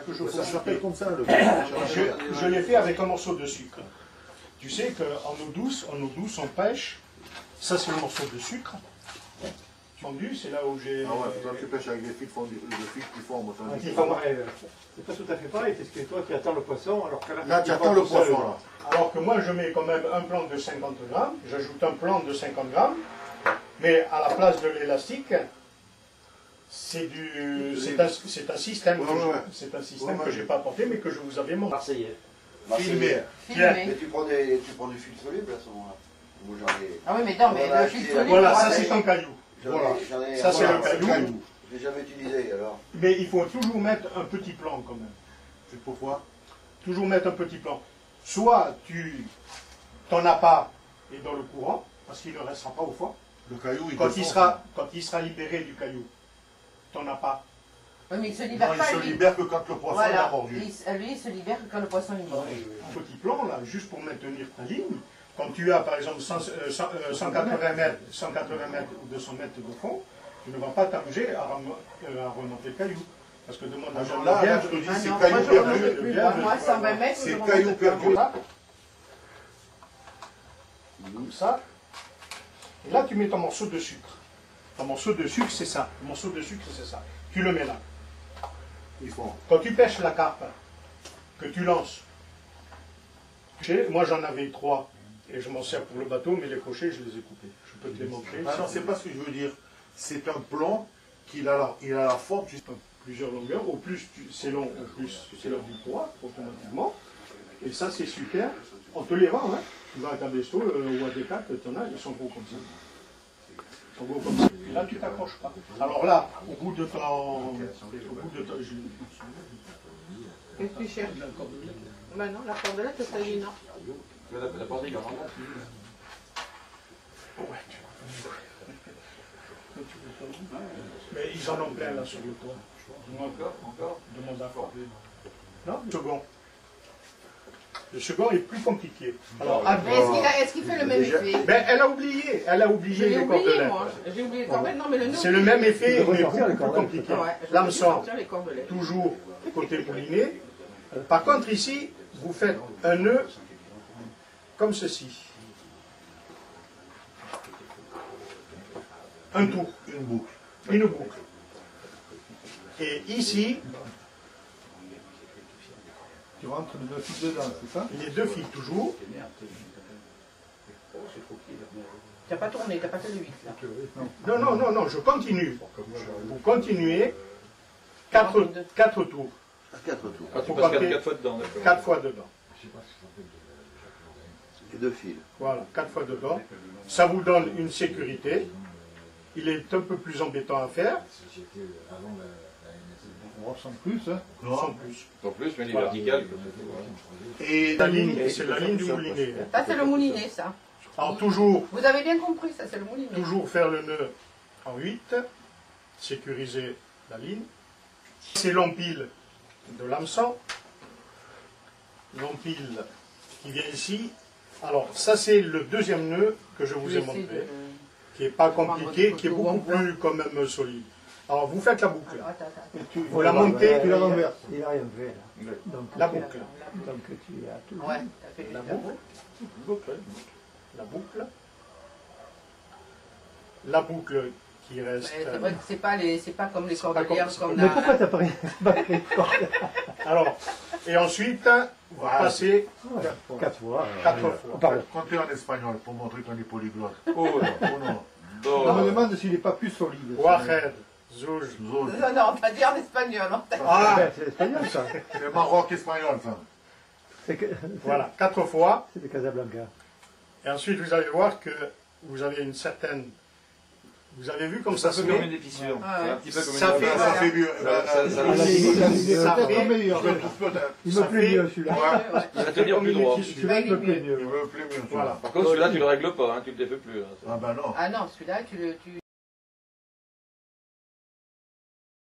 que je Ça s'appelle comme ça, le Je l'ai fait avec un morceau de sucre. Tu sais qu'en eau douce, on pêche. Ça, c'est le morceau de sucre. Fondu, c'est là où j'ai... Ah ouais, toi tu pêches avec des fils qui forment. C'est pas tout à fait pareil, parce que toi tu attends le poisson, alors que là tu attends le poisson là. Alors que moi je mets quand même un plan de 50 grammes, j'ajoute un plan de 50 grammes, mais à la place de l'élastique, c'est un système que je n'ai pas apporté, mais que je vous avais montré. Marseillais. Filmé. Mais tu prends du fil soluble à ce moment-là. Ah oui, mais non, mais le fil soluble... Voilà, ça c'est un caillou. Voilà. Ça c'est le caillou. Je l'ai jamais utilisé alors. Mais il faut toujours mettre un petit plan quand même. C'est pourquoi? Toujours mettre un petit plan. Soit tu t'en as pas et dans le courant, parce qu'il ne restera pas au fond. Le caillou, Quand il sera libéré du caillou, t'en as pas. Oui, mais il se libère non, pas. il se libère que quand le poisson est mordu. Lui, il se libère que quand le poisson est mort. Un petit plan là, juste pour maintenir ta ligne. Quand tu as par exemple 180 mètres ou 200 mètres de fond, tu ne vas pas t'amuser à remonter le caillou. Parce que demande à Jean là, je te dis, c'est caillou perdu. Moi, 120 mètres, c'est caillou perdu. Comme ça. Et là, tu mets ton morceau de sucre. Ton morceau de sucre, c'est ça. Le morceau de sucre, c'est ça. Tu le mets là. Quand tu pêches la carpe, que tu lances, moi j'en avais 3 et je m'en sers pour le bateau, mais les crochets, je les ai coupés. Je peux te les montrer. Ah non, c'est pas ce que je veux dire. C'est un plan qu'il a la forme. Plusieurs longueurs. Au plus c'est long, au plus c'est l'heure du poids, automatiquement. Et ça, c'est super. On te les vend, hein. Tu vas à Cabestos ou à Decat, tu en as, ils sont gros comme ça. Ils sont gros comme ça. Et là, tu t'accroches pas. Alors là, au bout de temps. Qu'est-ce que tu cherches? Ben non, la cordelette, c'est dit non. La bordée, Mais ils en ont plein là sur le toit. Encore Demande d'accord. Non, le second. Le second est plus compliqué. Alors, est-ce qu'il fait le même effet? ben, elle a oublié les cordelettes. J'ai oublié les cordelettes, non, mais le nœud. C'est le même effet, mais beaucoup plus compliqué. Ouais, L'hameçon, toujours côté moulinet. Par contre, ici, vous faites un nœud comme ceci. Un tour. Une boucle. Et ici, Tu rentres les 2 fils dedans, c'est ça? les 2 fils toujours. Tu n'as pas tourné, tu n'as pas fait le 8 là. Non, je continue. Vous continuez 4 tours. 4 tours. Ah, tu passes 4 fois dedans, d'accord. 4 fois dedans. Et 2 fils. Voilà, 4 fois dedans. Ça vous donne une sécurité. Il est un peu plus embêtant à faire. Sans plus, hein? Sans plus. En plus, mais il est vertical. Et la ligne, c'est la ligne du moulinet. Ça, c'est le moulinet, ça. Alors toujours, Vous avez bien compris, ça, c'est le moulinet. toujours faire le nœud en 8, sécuriser la ligne. C'est l'empile de l'hameçon. L'empile qui vient ici. Alors, ça, c'est le deuxième nœud que je vous ai montré, qui n'est pas compliqué, qui est beaucoup plus quand même solide. Alors, vous faites la boucle. Vous la montez. Tu la renverses. Il n'a rien fait là. Donc, La boucle. Donc tu as tout. Ouais, t'as fait La boucle. La boucle. La boucle qui reste. C'est vrai que c'est pas comme les pas cordelières comme- comme Mais pourquoi t'as pas pris de corde? Alors, et ensuite, vous passez 4 fois. 4 fois. Pardon. Quand tu es en espagnol, pour montrer qu'on est polyglotte. Oh non. On me demande s'il n'est pas plus solide. Wahed, Zouj. Non, on va dire en espagnol. Hein. Ah, Ben, c'est espagnol ça. C'est Maroc espagnol, ça. voilà, 4 fois. C'est de Casablanca. Et ensuite, vous allez voir que vous avez une certaine. Vous avez vu comme ça se C'est comme met. une épissure. Ah ouais. C'est un petit peu comme Ça une fait- Ça fait mieux. Ça fait- meilleur. Il me plaît mieux celui-là. Il va tenir plus droit. Celui-là il me plaît mieux. Il veut plus mieux. Voilà. Par contre, celui-là, tu le règles pas, hein, tu le défais plus. Hein. Ah ben non. Ah non, celui-là, tu